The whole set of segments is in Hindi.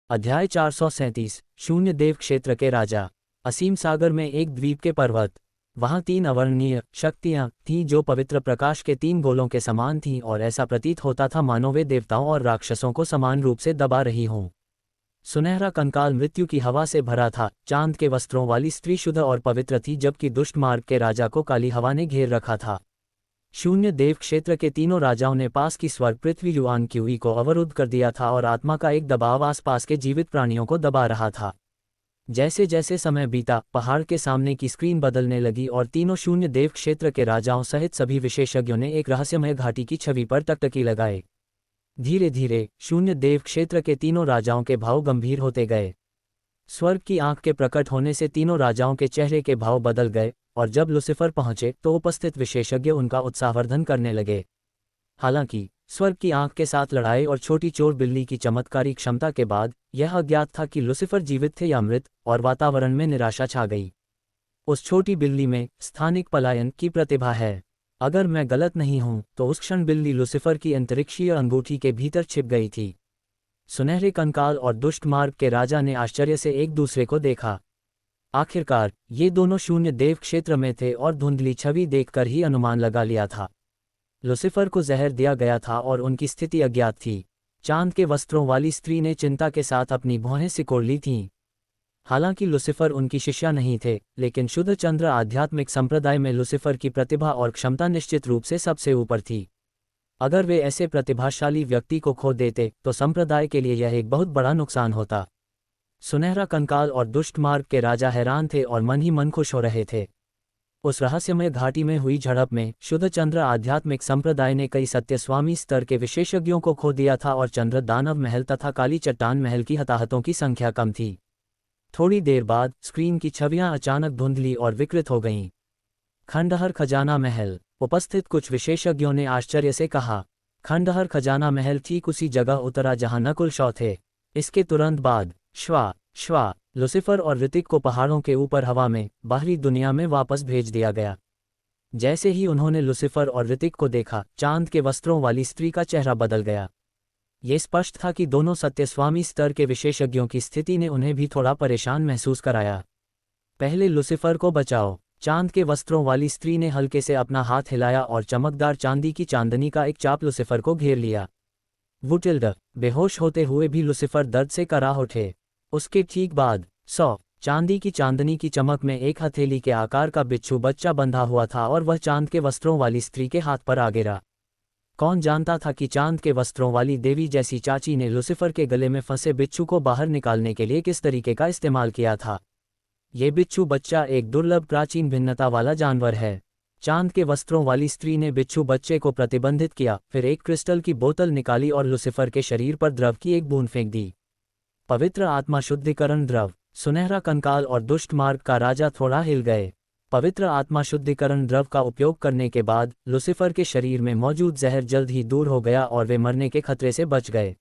अध्याय 437 शून्य देव क्षेत्र के राजा। असीम सागर में एक द्वीप के पर्वत। वहां 3 अवर्णनीय शक्तियां थीं जो पवित्र प्रकाश के 3 गोलों के समान थीं और ऐसा प्रतीत होता था मानो वे देवताओं और राक्षसों को समान रूप से दबा रही हों। सुनहरा कंकाल मृत्यु की हवा से भरा था। चांद के वस्त्रों वाली स्त्री शुद्ध और पवित्र थी, जबकि दुष्ट मार्ग के राजा को काली हवा ने घेर रखा था। शून्य देव क्षेत्र के तीनों राजाओं ने पास की स्वर्ग पृथ्वी युआन क्यूई को अवरुद्ध कर दिया था और आत्मा का एक दबाव आसपास के जीवित प्राणियों को दबा रहा था। जैसे जैसे समय बीता, पहाड़ के सामने की स्क्रीन बदलने लगी और तीनों शून्य देव क्षेत्र के राजाओं सहित सभी विशेषज्ञों ने एक रहस्यमय घाटी की छवि पर टकटकी लगाए। धीरे धीरे शून्य देव क्षेत्र के तीनों राजाओं के भाव गंभीर होते गए। स्वर्ग की आंख के प्रकट होने से तीनों राजाओं के चेहरे के भाव बदल गए और जब लूसीफर पहुंचे तो उपस्थित विशेषज्ञ उनका उत्साहवर्धन करने लगे। हालांकि स्वर्ग की आंख के साथ लड़ाई और छोटी चोर बिल्ली की चमत्कारी क्षमता के बाद यह अज्ञात था कि लूसीफर जीवित थे या मृत, और वातावरण में निराशा छा गई। उस छोटी बिल्ली में स्थानिक पलायन की प्रतिभा है। अगर मैं गलत नहीं हूं तो उस क्षण बिल्ली लूसीफर की अंतरिक्षीय अंगूठी के भीतर छिप गई थी। सुनहरे कंकाल और दुष्ट मार्ग के राजा ने आश्चर्य से एक दूसरे को देखा। आखिरकार ये दोनों शून्य देव क्षेत्र में थे और धुंधली छवि देखकर ही अनुमान लगा लिया था। लूसीफर को जहर दिया गया था और उनकी स्थिति अज्ञात थी। चांद के वस्त्रों वाली स्त्री ने चिंता के साथ अपनी भौहें सिकोड़ ली थीं। हालांकि लूसीफर उनकी शिष्या नहीं थे, लेकिन शुद्ध चंद्र आध्यात्मिक संप्रदाय में लूसीफर की प्रतिभा और क्षमता निश्चित रूप से सबसे ऊपर थी। अगर वे ऐसे प्रतिभाशाली व्यक्ति को खो देते तो संप्रदाय के लिए यह एक बहुत बड़ा नुकसान होता। सुनहरा कंकाल और दुष्ट मार्ग के राजा हैरान थे और मन ही मन खुश हो रहे थे। उस रहस्यमय घाटी में हुई झड़प में शुद्ध चंद्र आध्यात्मिक संप्रदाय ने कई सत्यस्वामी स्तर के विशेषज्ञों को खो दिया था और चंद्र दानव महल तथा काली चट्टान महल की हताहतों की संख्या कम थी। थोड़ी देर बाद स्क्रीन की छवियां अचानक धुंधली और विकृत हो गईं। खंडहर खजाना महल। उपस्थित कुछ विशेषज्ञों ने आश्चर्य से कहा। खंडहर खजाना महल ठीक उसी जगह उतरा जहां नकुल शॉ थे। इसके तुरंत बाद श्वा लूसीफर और ऋतिक को पहाड़ों के ऊपर हवा में बाहरी दुनिया में वापस भेज दिया गया। जैसे ही उन्होंने लूसीफर और ऋतिक को देखा, चांद के वस्त्रों वाली स्त्री का चेहरा बदल गया। ये स्पष्ट था कि दोनों सत्यस्वामी स्तर के विशेषज्ञों की स्थिति ने उन्हें भी थोड़ा परेशान महसूस कराया। पहले लूसीफर को बचाओ। चांद के वस्त्रों वाली स्त्री ने हल्के से अपना हाथ हिलाया और चमकदार चांदी की चांदनी का एक चाप लूसीफर को घेर लिया। वुटिल्ड। बेहोश होते हुए भी लूसीफर दर्द से कराह उठे। उसके ठीक बाद चांदी की चांदनी की चमक में एक हथेली के आकार का बिच्छू बच्चा बंधा हुआ था और वह चांद के वस्त्रों वाली स्त्री के हाथ पर आ गिरा। कौन जानता था कि चांद के वस्त्रों वाली देवी जैसी चाची ने लूसीफर के गले में फंसे बिच्छू को बाहर निकालने के लिए किस तरीके का इस्तेमाल किया था। ये बिच्छू बच्चा एक दुर्लभ प्राचीन भिन्नता वाला जानवर है। चांद के वस्त्रों वाली स्त्री ने बिच्छू बच्चे को प्रतिबंधित किया, फिर एक क्रिस्टल की बोतल निकाली और लूसीफर के शरीर पर द्रव की एक बूंद फेंक दी। पवित्र आत्मा शुद्धिकरण द्रव। सुनहरा कंकाल और दुष्ट मार्ग का राजा थोड़ा हिल गए। पवित्र आत्मा शुद्धिकरण द्रव का उपयोग करने के बाद लूसीफर के शरीर में मौजूद जहर जल्द ही दूर हो गया और वे मरने के खतरे से बच गए।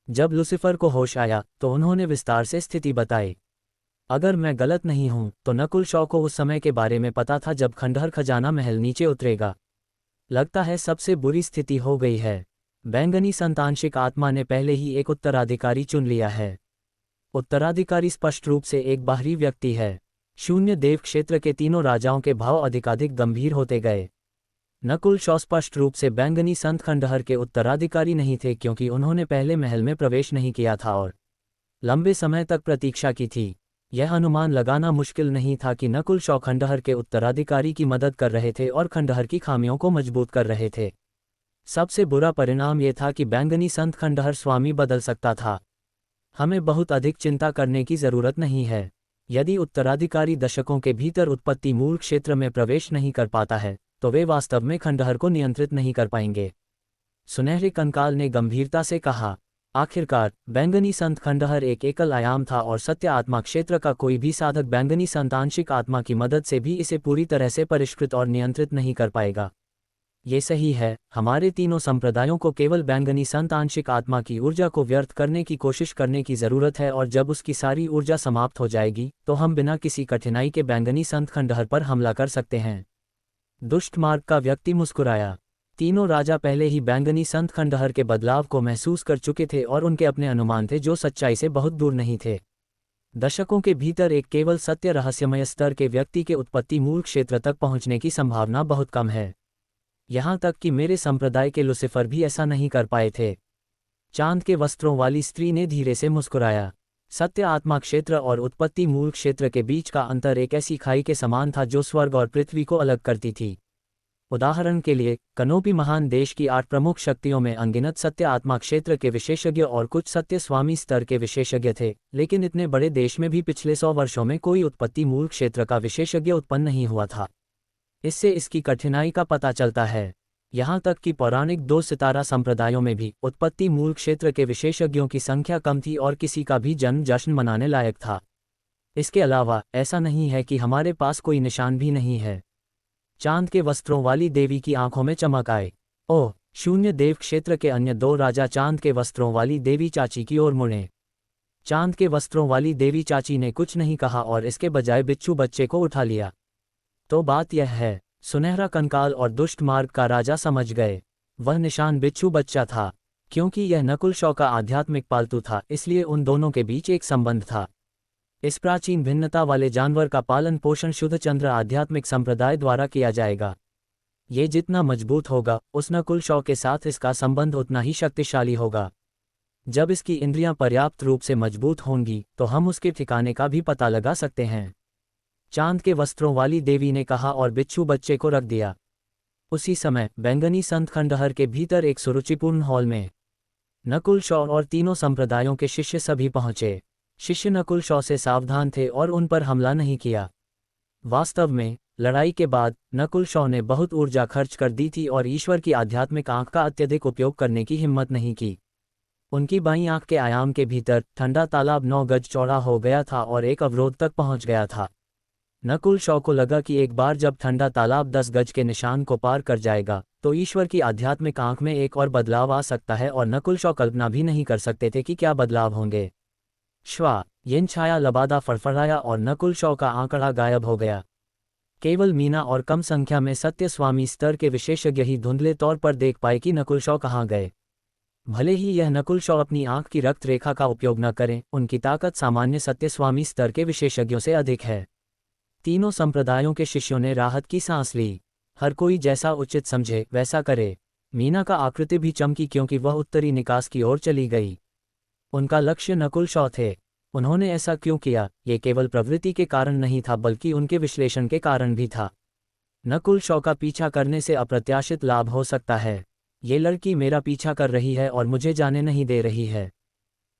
जब लूसीफर को होश आया तो उन्होंने विस्तार से स्थिति बताई। अगर मैं गलत नहीं हूं तो नकुल शॉ को उस समय के बारे में पता था जब खंडहर खजाना महल नीचे उतरेगा। लगता है सबसे बुरी स्थिति हो गई है। बैंगनी संतांशिक आत्मा ने पहले ही एक उत्तराधिकारी चुन लिया है। उत्तराधिकारी स्पष्ट रूप से एक बाहरी व्यक्ति है। शून्य देव क्षेत्र के तीनों राजाओं के भाव अधिकाधिक गंभीर होते गए। नकुल शॉ स्पष्ट रूप से बैंगनी संत खंडहर के उत्तराधिकारी नहीं थे, क्योंकि उन्होंने पहले महल में प्रवेश नहीं किया था और लंबे समय तक प्रतीक्षा की थी। यह अनुमान लगाना मुश्किल नहीं था कि नकुल शॉ खंडहर के उत्तराधिकारी की मदद कर रहे थे और खंडहर की खामियों को मजबूत कर रहे थे। सबसे बुरा परिणाम यह था कि बैंगनी संत खंडहर स्वामी बदल सकता था। हमें बहुत अधिक चिंता करने की जरूरत नहीं है। यदि उत्तराधिकारी दशकों के भीतर उत्पत्ति मूल क्षेत्र में प्रवेश नहीं कर पाता है तो वे वास्तव में खंडहर को नियंत्रित नहीं कर पाएंगे। सुनहरे कंकाल ने गंभीरता से कहा। आखिरकार बैंगनी संत खंडहर एक एकल आयाम था और सत्य आत्मा क्षेत्र का कोई भी साधक बैंगनी संतांशिक आत्मा की मदद से भी इसे पूरी तरह से परिष्कृत और नियंत्रित नहीं कर पाएगा। ये सही है। हमारे तीनों संप्रदायों को केवल बैंगनी संतांशिक आत्मा की ऊर्जा को व्यर्थ करने की कोशिश करने की जरूरत है, और जब उसकी सारी ऊर्जा समाप्त हो जाएगी तो हम बिना किसी कठिनाई के बैंगनी संत खंडहर पर हमला कर सकते हैं। दुष्ट मार्ग का व्यक्ति मुस्कुराया। तीनों राजा पहले ही बैंगनी संत खंडहर के बदलाव को महसूस कर चुके थे और उनके अपने अनुमान थे जो सच्चाई से बहुत दूर नहीं थे। दशकों के भीतर एक केवल सत्य रहस्यमय स्तर के व्यक्ति के उत्पत्ति मूल क्षेत्र तक पहुंचने की संभावना बहुत कम है। यहाँ तक कि मेरे संप्रदाय के लुसिफर भी ऐसा नहीं कर पाए थे। चांद के वस्त्रों वाली स्त्री ने धीरे से मुस्कुराया। सत्य आत्मा क्षेत्र और उत्पत्ति मूल क्षेत्र के बीच का अंतर एक ऐसी खाई के समान था जो स्वर्ग और पृथ्वी को अलग करती थी। उदाहरण के लिए, कनोपी महान देश की 8 प्रमुख शक्तियों में अनगिनत सत्य आत्मा क्षेत्र के विशेषज्ञ और कुछ सत्य स्वामी स्तर के विशेषज्ञ थे, लेकिन इतने बड़े देश में भी पिछले 100 वर्षों में कोई उत्पत्ति मूल क्षेत्र का विशेषज्ञ उत्पन्न नहीं हुआ था। इससे इसकी कठिनाई का पता चलता है। यहाँ तक कि पौराणिक 2 सितारा संप्रदायों में भी उत्पत्ति मूल क्षेत्र के विशेषज्ञों की संख्या कम थी और किसी का भी जन्म जश्न मनाने लायक था। इसके अलावा ऐसा नहीं है कि हमारे पास कोई निशान भी नहीं है। चांद के वस्त्रों वाली देवी की आंखों में चमक आए। ओह! शून्य देव क्षेत्र के अन्य 2 राजा चांद के वस्त्रों वाली देवी चाची की ओर मुड़े। चांद के वस्त्रों वाली देवी चाची ने कुछ नहीं कहा और इसके बजाय बिच्छू बच्चे को उठा लिया। तो बात यह है, सुनहरा कंकाल और दुष्ट मार्ग का राजा समझ गए। वह निशान बिच्छू बच्चा था। क्योंकि यह नकुल शॉ का आध्यात्मिक पालतू था, इसलिए उन दोनों के बीच एक संबंध था। इस प्राचीन भिन्नता वाले जानवर का पालन पोषण शुद्ध चंद्र आध्यात्मिक संप्रदाय द्वारा किया जाएगा। ये जितना मजबूत होगा, उस नकुल शॉ के साथ इसका संबंध उतना ही शक्तिशाली होगा। जब इसकी इंद्रियां पर्याप्त रूप से मजबूत होंगी तो हम उसके ठिकाने का भी पता लगा सकते हैं। चांद के वस्त्रों वाली देवी ने कहा और बिच्छू बच्चे को रख दिया। उसी समय बैंगनी संत खंडहर के भीतर एक सुरुचिपूर्ण हॉल में नकुल शॉ और तीनों संप्रदायों के शिष्य सभी पहुंचे। शिष्य नकुल शॉ से सावधान थे और उन पर हमला नहीं किया। वास्तव में लड़ाई के बाद नकुल शॉ ने बहुत ऊर्जा खर्च कर दी थी और ईश्वर की आध्यात्मिक आंख का अत्यधिक उपयोग करने की हिम्मत नहीं की। उनकी बाईं आंख के आयाम के भीतर ठंडा तालाब 9 गज चौड़ा हो गया था और एक अवरोध तक पहुंच गया था। नकुल शॉ को लगा कि एक बार जब ठंडा तालाब 10 गज के निशान को पार कर जाएगा तो ईश्वर की आध्यात्मिक आंख में एक और बदलाव आ सकता है और नकुल शॉ कल्पना भी नहीं कर सकते थे कि क्या बदलाव होंगे। श्वा यिन छाया लबादा फड़फड़ाया और नकुल शॉ का आंकड़ा गायब हो गया। केवल मीना और कम संख्या में सत्य स्वामी स्तर के विशेषज्ञ ही धुंधले तौर पर देख पाए कि नकुल शॉ कहाँ गए। भले ही यह नकुल शॉ अपनी आंख की रक्त रेखा का उपयोग न करें, उनकी ताकत सामान्य सत्य स्वामी स्तर के विशेषज्ञों से अधिक है। तीनों संप्रदायों के शिष्यों ने राहत की सांस ली। हर कोई जैसा उचित समझे वैसा करे। मीना का आकृति भी चमकी क्योंकि वह उत्तरी निकास की ओर चली गई। उनका लक्ष्य नकुल शॉ थे। उन्होंने ऐसा क्यों किया, ये केवल प्रवृत्ति के कारण नहीं था बल्कि उनके विश्लेषण के कारण भी था। नकुल शॉ का पीछा करने से अप्रत्याशित लाभ हो सकता है। ये लड़की मेरा पीछा कर रही है और मुझे जाने नहीं दे रही है।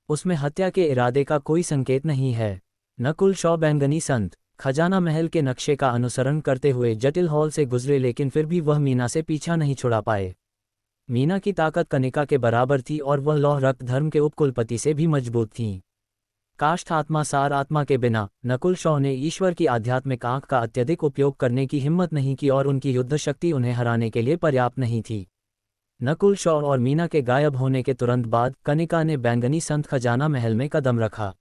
उसमें हत्या के इरादे का कोई संकेत नहीं है। नकुल शॉ बैंगनी संत खजाना महल के नक्शे का अनुसरण करते हुए जटिल हॉल से गुजरे, लेकिन फिर भी वह मीना से पीछा नहीं छुड़ा पाए। मीना की ताकत कनिका के बराबर थी और वह लौह रक्त धर्म के उपकुलपति से भी मजबूत थीं। काष्ठ आत्मा सार आत्मा के बिना नकुल शॉ ने ईश्वर की आध्यात्मिक आंख का अत्यधिक उपयोग करने की हिम्मत नहीं की और उनकी युद्ध शक्ति उन्हें हराने के लिए पर्याप्त नहीं थी। नकुल शॉ और मीना के गायब होने के तुरंत बाद कनिका ने बैंगनी संत खजाना महल में कदम रखा।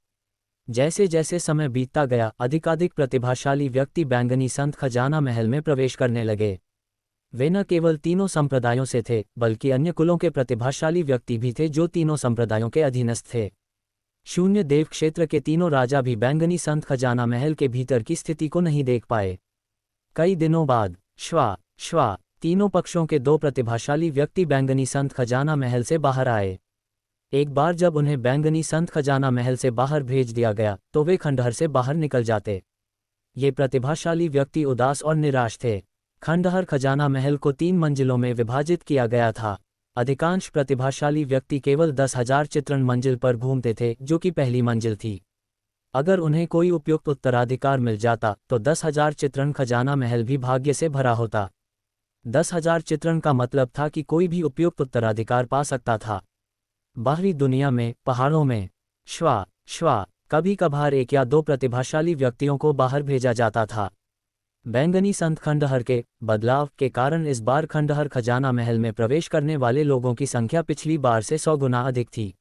जैसे जैसे समय बीतता गया, अधिकाधिक प्रतिभाशाली व्यक्ति बैंगनी संत खजाना महल में प्रवेश करने लगे। वे न केवल तीनों संप्रदायों से थे बल्कि अन्य कुलों के प्रतिभाशाली व्यक्ति भी थे जो तीनों संप्रदायों के अधीनस्थ थे। शून्य देव क्षेत्र के तीनों राजा भी बैंगनी संत खजाना महल के भीतर की स्थिति को नहीं देख पाए। कई दिनों बाद श्वा तीनों पक्षों के 2 प्रतिभाशाली व्यक्ति बैंगनी संत खजाना महल से बाहर आए। एक बार जब उन्हें बैंगनी संत खजाना महल से बाहर भेज दिया गया तो वे खंडहर से बाहर निकल जाते। ये प्रतिभाशाली व्यक्ति उदास और निराश थे। खंडहर खजाना महल को 3 मंजिलों में विभाजित किया गया था। अधिकांश प्रतिभाशाली व्यक्ति केवल 10,000 चित्रण मंजिल पर घूमते थे, जो कि पहली मंजिल थी। अगर उन्हें कोई उपयुक्त उत्तराधिकार मिल जाता तो 10,000 चित्रण खजाना महल भी भाग्य से भरा होता। 10,000 चित्रण का मतलब था कि कोई भी उपयुक्त उत्तराधिकार पा सकता था। बाहरी दुनिया में, पहाड़ों में श्वा कभी कभार 1 या 2 प्रतिभाशाली व्यक्तियों को बाहर भेजा जाता था। बैंगनी संत खंडहर के बदलाव के कारण इस बार खंडहर खजाना महल में प्रवेश करने वाले लोगों की संख्या पिछली बार से 100 गुना अधिक थी।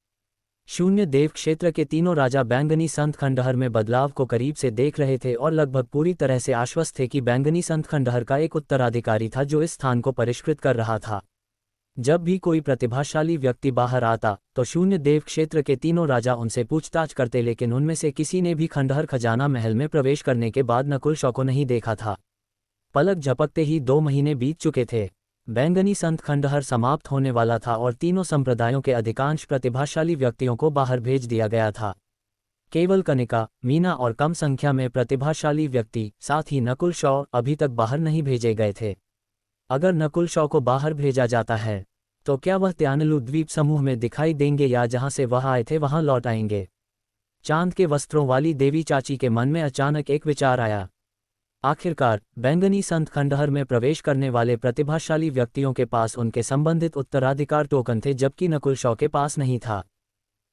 शून्य देव क्षेत्र के तीनों राजा बैंगनी संत खंडहर में बदलाव को करीब से देख रहे थे और लगभग पूरी तरह से आश्वस्त थे कि बैंगनी संत खंडहर का एक उत्तराधिकारी था जो इस स्थान को परिष्कृत कर रहा था। जब भी कोई प्रतिभाशाली व्यक्ति बाहर आता तो शून्य देव क्षेत्र के तीनों राजा उनसे पूछताछ करते, लेकिन उनमें से किसी ने भी खंडहर खजाना महल में प्रवेश करने के बाद नकुल शॉ को नहीं देखा था। पलक झपकते ही 2 महीने बीत चुके थे। बैंगनी संत खंडहर समाप्त होने वाला था और तीनों संप्रदायों के अधिकांश प्रतिभाशाली व्यक्तियों को बाहर भेज दिया गया था। केवल कनिका, मीना और कम संख्या में प्रतिभाशाली व्यक्ति, साथ ही नकुल शॉ, अभी तक बाहर नहीं भेजे गए थे। अगर नकुल शॉ को बाहर भेजा जाता है तो क्या वह त्यानलू द्वीप समूह में दिखाई देंगे या जहां से वह आए थे वहां लौट आएंगे? चांद के वस्त्रों वाली देवी चाची के मन में अचानक एक विचार आया। आखिरकार बैंगनी संत खंडहर में प्रवेश करने वाले प्रतिभाशाली व्यक्तियों के पास उनके संबंधित उत्तराधिकार टोकन थे, जबकि नकुल शॉ के पास नहीं था।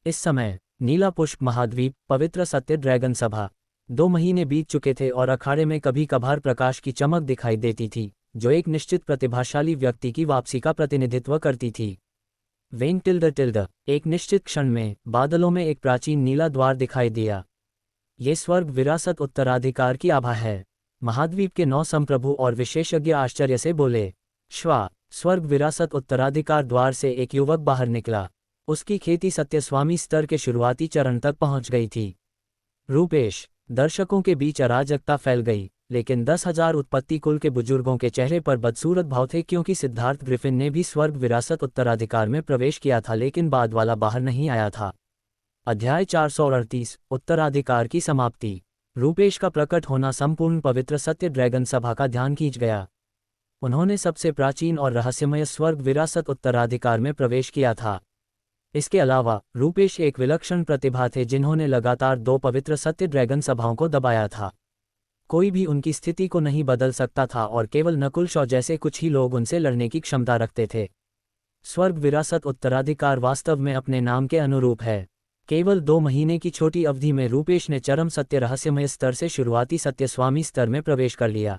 इस समय नीला पुष्प महाद्वीप, पवित्र सत्य ड्रैगन सभा। 2 महीने बीत चुके थे और अखाड़े में कभी कभार प्रकाश की चमक दिखाई देती थी, जो एक निश्चित प्रतिभाशाली व्यक्ति की वापसी का प्रतिनिधित्व करती थी। वेंग टिल्ड एक निश्चित क्षण में बादलों में एक प्राचीन नीला द्वार दिखाई दिया। ये स्वर्ग विरासत उत्तराधिकार की आभा है। महाद्वीप के 9 संप्रभु और विशेषज्ञ आश्चर्य से बोले। श्वा, स्वर्ग विरासत उत्तराधिकार द्वार से एक युवक बाहर निकला। उसकी खेती सत्यस्वामी स्तर के शुरुआती चरण तक पहुंच गई थी। रूपेश। दर्शकों के बीच अराजकता फैल गई, लेकिन 10,000 उत्पत्ति कुल के बुजुर्गों के चेहरे पर बदसूरत भाव थे, क्योंकि सिद्धार्थ ग्रिफिन ने भी स्वर्ग विरासत उत्तराधिकार में प्रवेश किया था, लेकिन बाद वाला बाहर नहीं आया था। अध्याय 438 उत्तराधिकार की समाप्ति। रूपेश का प्रकट होना संपूर्ण पवित्र सत्य ड्रैगन सभा का ध्यान खींच गया। उन्होंने सबसे प्राचीन और रहस्यमय स्वर्ग विरासत उत्तराधिकार में प्रवेश किया था। इसके अलावा रूपेश एक विलक्षण प्रतिभा थे, जिन्होंने लगातार 2 पवित्र सत्य ड्रैगन सभाओं को दबाया था। कोई भी उनकी स्थिति को नहीं बदल सकता था और केवल नकुल शॉ जैसे कुछ ही लोग उनसे लड़ने की क्षमता रखते थे। स्वर्ग विरासत उत्तराधिकार वास्तव में अपने नाम के अनुरूप है। केवल 2 महीने की छोटी अवधि में रूपेश ने चरम सत्य रहस्यमय स्तर से शुरुआती सत्यस्वामी स्तर में प्रवेश कर लिया।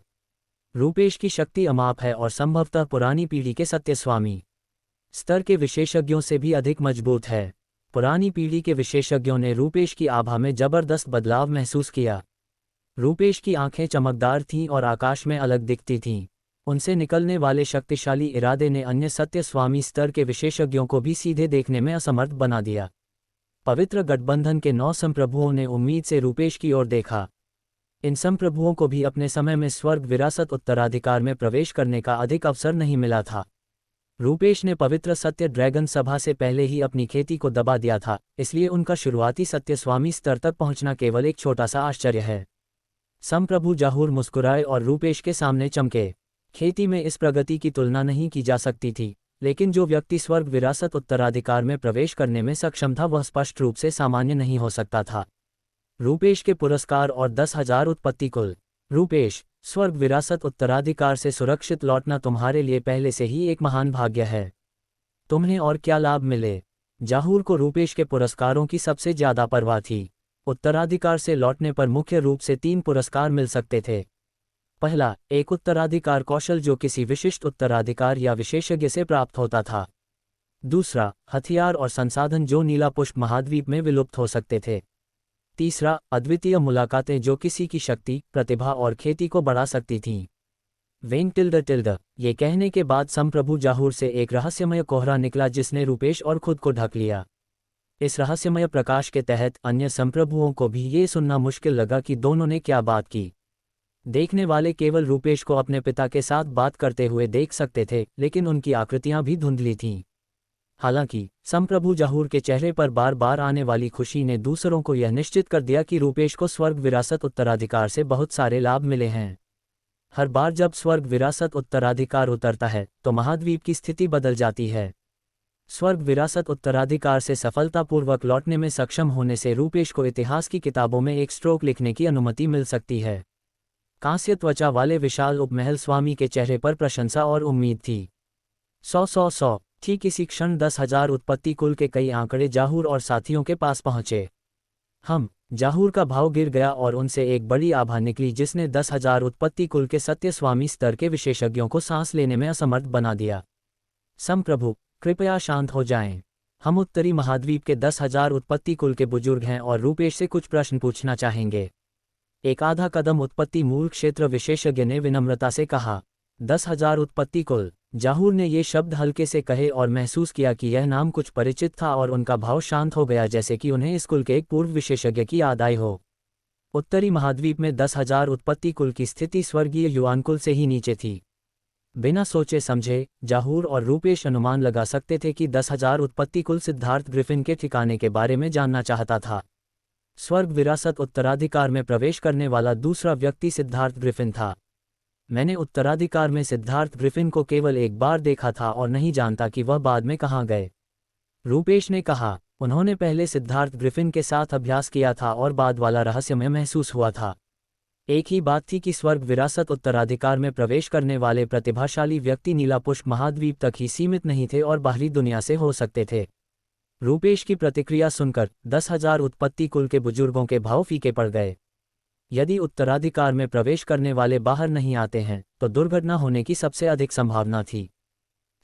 रूपेश की शक्ति अमाप है और संभवतः पुरानी पीढ़ी के सत्यस्वामी स्तर के विशेषज्ञों से भी अधिक मजबूत है। पुरानी पीढ़ी के विशेषज्ञों ने रूपेश की आभा में जबरदस्त बदलाव महसूस किया। रूपेश की आंखें चमकदार थीं और आकाश में अलग दिखती थीं। उनसे निकलने वाले शक्तिशाली इरादे ने अन्य सत्यस्वामी स्तर के विशेषज्ञों को भी सीधे देखने में असमर्थ बना दिया। पवित्र गठबंधन के 9 संप्रभुओं ने उम्मीद से रूपेश की ओर देखा। इन संप्रभुओं को भी अपने समय में स्वर्ग विरासत उत्तराधिकार में प्रवेश करने का अधिक अवसर नहीं मिला था। रूपेश ने पवित्र सत्य ड्रैगन सभा से पहले ही अपनी खेती को दबा दिया था, इसलिए उनका शुरुआती सत्यस्वामी स्तर तक पहुंचना केवल एक छोटा सा आश्चर्य है। संप्रभु जाहूर मुस्कुराए और रूपेश के सामने चमके। खेती में इस प्रगति की तुलना नहीं की जा सकती थी, लेकिन जो व्यक्ति स्वर्ग विरासत उत्तराधिकार में प्रवेश करने में सक्षम था वह स्पष्ट रूप से सामान्य नहीं हो सकता था। रूपेश के पुरस्कार और 10,000 उत्पत्ति कुल। रूपेश, स्वर्ग विरासत उत्तराधिकार से सुरक्षित लौटना तुम्हारे लिए पहले से ही एक महान भाग्य है। तुम्हें और क्या लाभ मिले? जाहूर को रूपेश के पुरस्कारों की सबसे ज्यादा परवाह थी। उत्तराधिकार से लौटने पर मुख्य रूप से 3 पुरस्कार मिल सकते थे। पहला, एक उत्तराधिकार कौशल जो किसी विशिष्ट उत्तराधिकार या विशेषज्ञ से प्राप्त होता था। दूसरा, हथियार और संसाधन जो नीला पुष्प महाद्वीप में विलुप्त हो सकते थे। तीसरा, अद्वितीय मुलाकातें जो किसी की शक्ति, प्रतिभा और खेती को बढ़ा सकती थीं। वेंग टिल्ड ये कहने के बाद संप्रभु जाहूर से एक रहस्यमय कोहरा निकला जिसने रूपेश और खुद को ढक लिया। इस रहस्यमय प्रकाश के तहत अन्य संप्रभुओं को भी ये सुनना मुश्किल लगा कि दोनों ने क्या बात की। देखने वाले केवल रूपेश को अपने पिता के साथ बात करते हुए देख सकते थे, लेकिन उनकी आकृतियां भी धुंधली थीं। हालांकि संप्रभु जाहूर के चेहरे पर बार बार आने वाली खुशी ने दूसरों को यह निश्चित कर दिया कि रूपेश को स्वर्ग विरासत उत्तराधिकार से बहुत सारे लाभ मिले हैं। हर बार जब स्वर्ग विरासत उत्तराधिकार उतरता है तो महाद्वीप की स्थिति बदल जाती है। स्वर्ग विरासत उत्तराधिकार से सफलतापूर्वक लौटने में सक्षम होने से रूपेश को इतिहास की किताबों में एक स्ट्रोक लिखने की अनुमति मिल सकती है। कांस्य त्वचा वाले विशाल उपमहल स्वामी के चेहरे पर प्रशंसा और उम्मीद थी। 100 ठीक इसी क्षण 10,000 उत्पत्ति कुल के कई आंकड़े जाहूर और साथियों के पास पहुंचे। जाहूर का भाव गिर गया और उनसे एक बड़ी आभा निकली जिसने 10,000 उत्पत्ति कुल के सत्यस्वामी स्तर के विशेषज्ञों को सांस लेने में असमर्थ बना दिया। संप्रभु, कृपया शांत हो जाएं। हम उत्तरी महाद्वीप के 10,000 उत्पत्ति कुल के बुजुर्ग हैं और रूपेश से कुछ प्रश्न पूछना चाहेंगे। एक आधा कदम उत्पत्ति मूल क्षेत्र विशेषज्ञ ने विनम्रता से कहा। 10,000 उत्पत्ति कुल। जाहूर ने ये शब्द हल्के से कहे और महसूस किया कि यह नाम कुछ परिचित था और उनका भाव शांत हो गया, जैसे कि उन्हें इस कुल के एक पूर्व विशेषज्ञ की याद आई हो। उत्तरी महाद्वीप में 10,000 उत्पत्ति कुल की स्थिति स्वर्गीय युआन कुल से ही नीचे थी। बिना सोचे समझे जाहूर और रूपेश अनुमान लगा सकते थे कि 10,000 उत्पत्ति कुल सिद्धार्थ ग्रिफिन के ठिकाने के बारे में जानना चाहता था। स्वर्ग विरासत उत्तराधिकार में प्रवेश करने वाला दूसरा व्यक्ति सिद्धार्थ ग्रिफिन था। मैंने उत्तराधिकार में सिद्धार्थ ग्रिफिन को केवल एक बार देखा था और नहीं जानता कि वह बाद में कहाँ गए। रूपेश ने कहा, उन्होंने पहले सिद्धार्थ ग्रिफिन के साथ अभ्यास किया था और बाद वाला रहस्यमय महसूस हुआ था। एक ही बात थी कि स्वर्ग विरासत उत्तराधिकार में प्रवेश करने वाले प्रतिभाशाली व्यक्ति नीलापुष्प महाद्वीप तक ही सीमित नहीं थे और बाहरी दुनिया से हो सकते थे। रूपेश की प्रतिक्रिया सुनकर 10,000 उत्पत्ति कुल के बुजुर्गों के भाव फीके पड़ गए। यदि उत्तराधिकार में प्रवेश करने वाले बाहर नहीं आते हैं तो दुर्घटना होने की सबसे अधिक संभावना थी।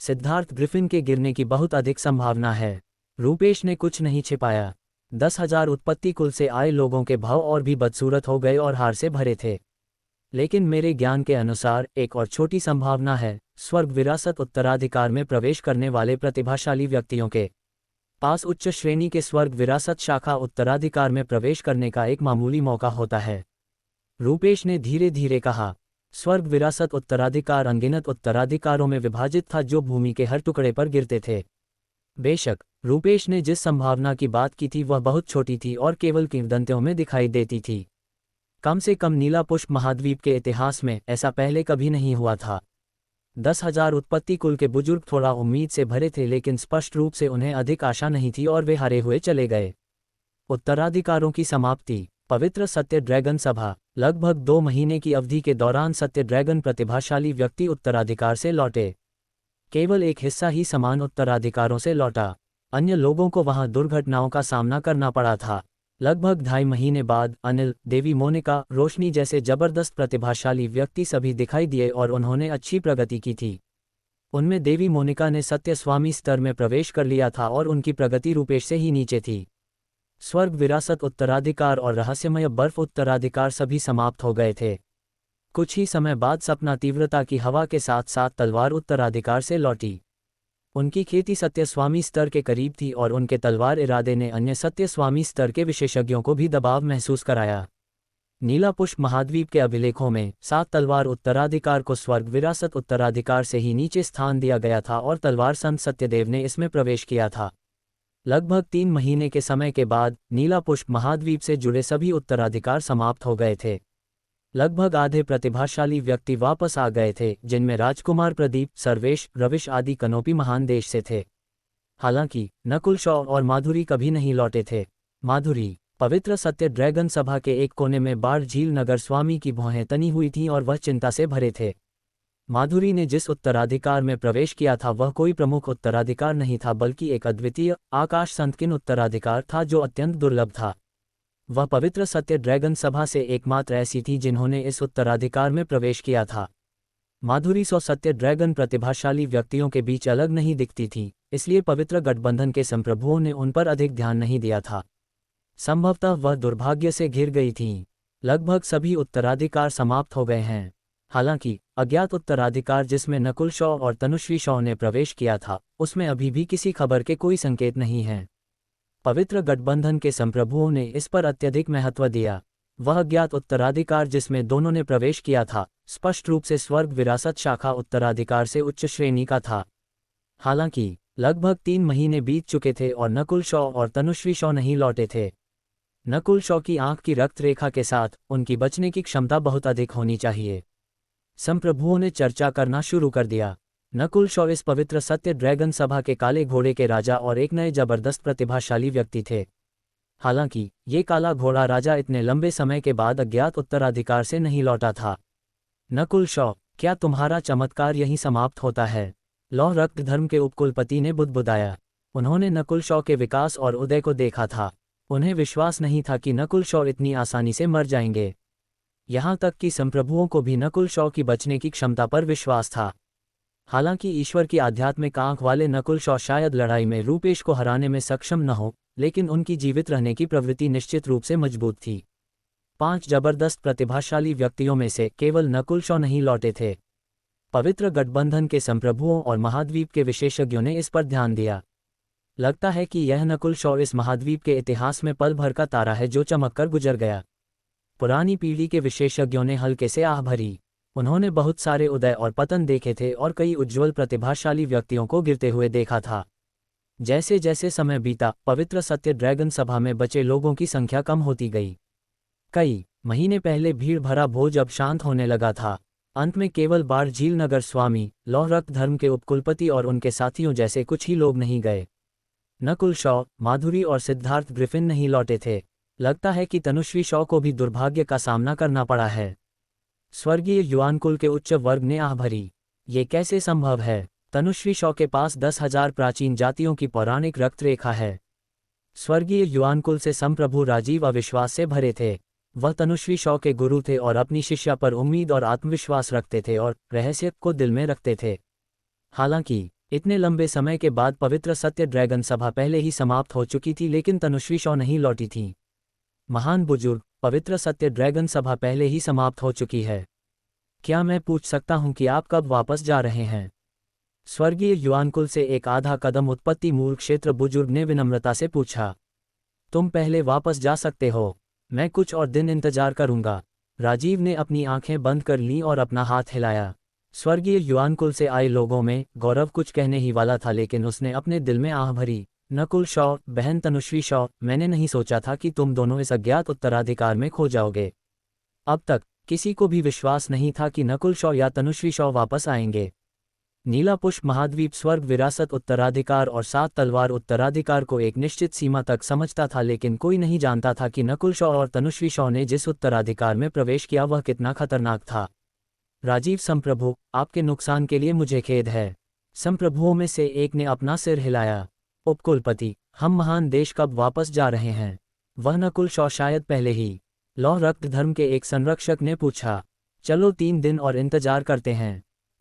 सिद्धार्थ ग्रिफिन के गिरने की बहुत अधिक संभावना है। रूपेश ने कुछ नहीं छिपाया। 10,000 उत्पत्ति कुल से आए लोगों के भाव और भी बदसूरत हो गए और हार से भरे थे। लेकिन मेरे ज्ञान के अनुसार एक और छोटी संभावना है। स्वर्ग विरासत उत्तराधिकार में प्रवेश करने वाले प्रतिभाशाली व्यक्तियों के पास उच्च श्रेणी के स्वर्ग विरासत शाखा उत्तराधिकार में प्रवेश करने का एक मामूली मौका होता है। रूपेश ने धीरे धीरे कहा, स्वर्ग विरासत उत्तराधिकार अनगिनत उत्तराधिकारों में विभाजित था जो भूमि के हर टुकड़े पर गिरते थे। बेशक रूपेश ने जिस संभावना की बात की थी वह बहुत छोटी थी और केवल किंवदंतियों में दिखाई देती थी। कम से कम नीलापुष्प महाद्वीप के इतिहास में ऐसा पहले कभी नहीं हुआ था। 10,000 उत्पत्ति कुल के बुजुर्ग थोड़ा उम्मीद से भरे थे, लेकिन स्पष्ट रूप से उन्हें अधिक आशा नहीं थी और वे हारे हुए चले गए। उत्तराधिकारों की समाप्ति। पवित्र सत्य ड्रैगन सभा। लगभग 2 महीने की अवधि के दौरान सत्य ड्रैगन प्रतिभाशाली व्यक्ति उत्तराधिकार से लौटे। केवल एक हिस्सा ही समान उत्तराधिकारों से लौटा। अन्य लोगों को वहां दुर्घटनाओं का सामना करना पड़ा था। लगभग 2.5 महीने बाद अनिल, देवी मोनिका, रोशनी जैसे जबरदस्त प्रतिभाशाली व्यक्ति सभी दिखाई दिए और उन्होंने अच्छी प्रगति की थी। उनमें देवी मोनिका ने सत्य स्वामी स्तर में प्रवेश कर लिया था और उनकी प्रगति रूपेश से ही नीचे थी। स्वर्ग विरासत उत्तराधिकार और रहस्यमय बर्फ उत्तराधिकार सभी समाप्त हो गए थे। कुछ ही समय बाद सपना तीव्रता की हवा के साथ साथ तलवार उत्तराधिकार से लौटी। उनकी खेती सत्य स्वामी स्तर के करीब थी और उनके तलवार इरादे ने अन्य सत्य स्वामी स्तर के विशेषज्ञों को भी दबाव महसूस कराया। नीलापुष्प महाद्वीप के अभिलेखों में 7 तलवार उत्तराधिकार को स्वर्ग विरासत उत्तराधिकार से ही नीचे स्थान दिया गया था और तलवार संत सत्यदेव ने इसमें प्रवेश किया था। लगभग 3 महीने के समय के बाद नीलापुष्प महाद्वीप से जुड़े सभी उत्तराधिकार समाप्त हो गए थे। लगभग आधे प्रतिभाशाली व्यक्ति वापस आ गए थे, जिनमें राजकुमार प्रदीप, सर्वेश, रविश आदि कनोपी महान देश से थे। हालांकि नकुल शॉ और माधुरी कभी नहीं लौटे थे। माधुरी। पवित्र सत्य ड्रैगन सभा के एक कोने में बाढ़ झील नगर स्वामी की भौहें तनी हुई थीं और वह चिंता से भरे थे। माधुरी ने जिस उत्तराधिकार में प्रवेश किया था वह कोई प्रमुख उत्तराधिकार नहीं था, बल्कि एक अद्वितीय आकाश संतकिन उत्तराधिकार था जो अत्यंत दुर्लभ था। वह पवित्र सत्य ड्रैगन सभा से एकमात्र ऐसी थी जिन्होंने इस उत्तराधिकार में प्रवेश किया था। माधुरी 100 सत्य ड्रैगन प्रतिभाशाली व्यक्तियों के बीच अलग नहीं दिखती थी, इसलिए पवित्र गठबंधन के संप्रभुओं ने उन पर अधिक ध्यान नहीं दिया था। संभवतः वह दुर्भाग्य से घिर गई थीं। लगभग सभी उत्तराधिकार समाप्त हो गए हैं। हालांकि अज्ञात उत्तराधिकार जिसमें नकुल शॉ और तनुश्री शॉ ने प्रवेश किया था, उसमें अभी भी किसी खबर के कोई संकेत नहीं हैं। पवित्र गठबंधन के संप्रभुओं ने इस पर अत्यधिक महत्व दिया। वह अज्ञात उत्तराधिकार जिसमें दोनों ने प्रवेश किया था, स्पष्ट रूप से स्वर्ग विरासत शाखा उत्तराधिकार से उच्च श्रेणी का था। हालांकि लगभग 3 महीने बीत चुके थे और नकुल शॉ और तनुश्री शॉ नहीं लौटे थे। नकुल शॉ की आंख की रक्त रेखा के साथ उनकी बचने की क्षमता बहुत अधिक होनी चाहिए। संप्रभुओं ने चर्चा करना शुरू कर दिया। नकुल शॉ इस पवित्र सत्य ड्रैगन सभा के काले घोड़े के राजा और एक नए जबरदस्त प्रतिभाशाली व्यक्ति थे। हालांकि ये काला घोड़ा राजा इतने लंबे समय के बाद अज्ञात उत्तराधिकार से नहीं लौटा था। नकुल शॉ, क्या तुम्हारा चमत्कार यहीं समाप्त होता है? लौह रक्त धर्म के उपकुलपति ने बुदबुदाया। उन्होंने नकुल शॉ के विकास और उदय को देखा था। उन्हें विश्वास नहीं था कि नकुल शॉ इतनी आसानी से मर जाएंगे। यहाँ तक कि संप्रभुओं को भी नकुल शॉ की बचने की क्षमता पर विश्वास था। हालांकि ईश्वर की आध्यात्मिक आंख वाले नकुल शॉ शायद लड़ाई में रूपेश को हराने में सक्षम न हो, लेकिन उनकी जीवित रहने की प्रवृत्ति निश्चित रूप से मजबूत थी। 5 जबरदस्त प्रतिभाशाली व्यक्तियों में से केवल नकुल शॉ नहीं लौटे थे। पवित्र गठबंधन के संप्रभुओं और महाद्वीप के विशेषज्ञों ने इस पर ध्यान दिया। लगता है कि यह नकुल शॉ इस महाद्वीप के इतिहास में पल भर का तारा है जो चमककर गुजर गया। पुरानी पीढ़ी के विशेषज्ञों ने हल्के से आह भरी। उन्होंने बहुत सारे उदय और पतन देखे थे और कई उज्ज्वल प्रतिभाशाली व्यक्तियों को गिरते हुए देखा था। जैसे जैसे समय बीता, पवित्र सत्य ड्रैगन सभा में बचे लोगों की संख्या कम होती गई। कई महीने पहले भीड़ भरा भोज अब शांत होने लगा था। अंत में केवल बाढ़ झील नगर स्वामी, लौह रक्त धर्म के उपकुलपति और उनके साथियों जैसे कुछ ही लोग नहीं गए। नकुल शॉ, माधुरी और सिद्धार्थ ग्रिफिन नहीं लौटे थे। लगता है कि तनुश्री शॉ को भी दुर्भाग्य का सामना करना पड़ा है। स्वर्गीय युआन कुल के उच्च वर्ग ने आह भरी। ये कैसे संभव है? तनुश्री शॉ के पास 10,000 प्राचीन जातियों की पौराणिक रक्तरेखा है। स्वर्गीय युआन कुल से संप्रभु राजीव अविश्वास से भरे थे। वह तनुश्री शॉ के गुरु थे और अपनी शिष्या पर उम्मीद और आत्मविश्वास रखते थे और रहस्य को दिल में रखते थे। हालांकि इतने लंबे समय के बाद पवित्र सत्य ड्रैगन सभा पहले ही समाप्त हो चुकी थी, लेकिन तनुश्री शॉ नहीं लौटी थी। महान बुजुर्ग, पवित्र सत्य ड्रैगन सभा पहले ही समाप्त हो चुकी है। क्या मैं पूछ सकता हूं कि आप कब वापस जा रहे हैं? स्वर्गीय युआन कुल से एक आधा कदम उत्पत्ति मूल क्षेत्र बुजुर्ग ने विनम्रता से पूछा। तुम पहले वापस जा सकते हो, मैं कुछ और दिन इंतजार करूंगा। राजीव ने अपनी आंखें बंद कर लीं और अपना हाथ हिलाया। स्वर्गीय युआन कुल से आए लोगों में गौरव कुछ कहने ही वाला था, लेकिन उसने अपने दिल में आह भरी। नकुल शॉ, बहन तनुश्री शॉ, मैंने नहीं सोचा था कि तुम दोनों इस अज्ञात उत्तराधिकार में खो जाओगे। अब तक किसी को भी विश्वास नहीं था कि नकुल शॉ या तनुश्री शॉ वापस आएंगे। नीला पुष्प महाद्वीप स्वर्ग विरासत उत्तराधिकार और 7 तलवार उत्तराधिकार को एक निश्चित सीमा तक समझता था, लेकिन कोई नहीं जानता था कि नकुल शॉ और तनुश्री शॉ ने जिस उत्तराधिकार में प्रवेश किया वह कितना खतरनाक था। राजीव संप्रभु, आपके नुकसान के लिए मुझे खेद है। संप्रभुओं में से एक ने अपना सिर हिलाया। उपकुलपति, हम महान देश कब वापस जा रहे हैं? वह नकुल शॉ शायद पहले ही। लौह रक्त धर्म के एक संरक्षक ने पूछा। चलो 3 दिन और इंतजार करते हैं।